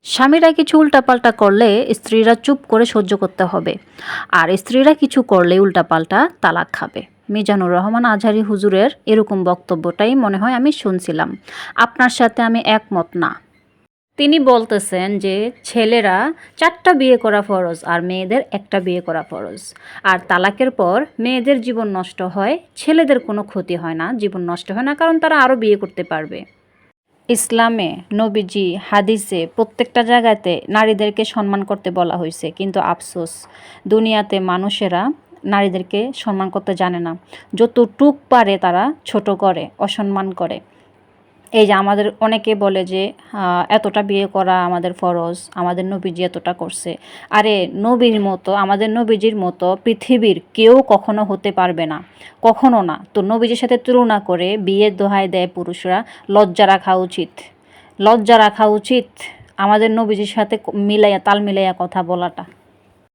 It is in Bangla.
স্বামীরা কিছু উল্টাপাল্টা করলে স্ত্রীরা চুপ করে সহ্য করতে হবে, আর স্ত্রীরা কিছু করলে উল্টাপাল্টা তালাক খাবে। মিজানুর রহমান আজহারী হুজুরের এরকম বক্তব্যটাই মনে হয় আমি শুনছিলাম। আপনার সাথে আমি একমত না। তিনি বলতেছেন যে ছেলেরা 4টা বিয়ে করা ফরজ আর মেয়েদের একটা বিয়ে করা ফরজ। আর তালাকের পর মেয়েদের জীবন নষ্ট হয়, ছেলেদের কোনো ক্ষতি হয় না, জীবন নষ্ট হয় না, কারণ তারা আরও বিয়ে করতে পারবে। ইসলামে, নবীজি, হাদিসে প্রত্যেকটা জায়গাতে নারীদেরকে সম্মান করতে বলা হয়েছে, কিন্তু আফসোস দুনিয়াতে মানুষেরা নারীদেরকে সম্মান করতে জানে না। যতটুক পারে তারা ছোট করে, অসম্মান করে। এই যে আমাদের অনেকে বলে যে এতটা বিয়ে করা আমাদের ফরজ, আমাদের নবীজি এতটা করছে। আরে নবীর মতো, আমাদের নবীজির মতো পৃথিবীর কেউ কখনো হতে পারবে না, কখনো না। তো নবীজির সাথে তুলনা করে বিয়ের দোহাই দেয় পুরুষরা। লজ্জা রাখা উচিত, লজ্জা রাখা উচিত আমাদের নবীজির সাথে মিলাইয়া, তাল মিলাইয়া কথা বলাটা।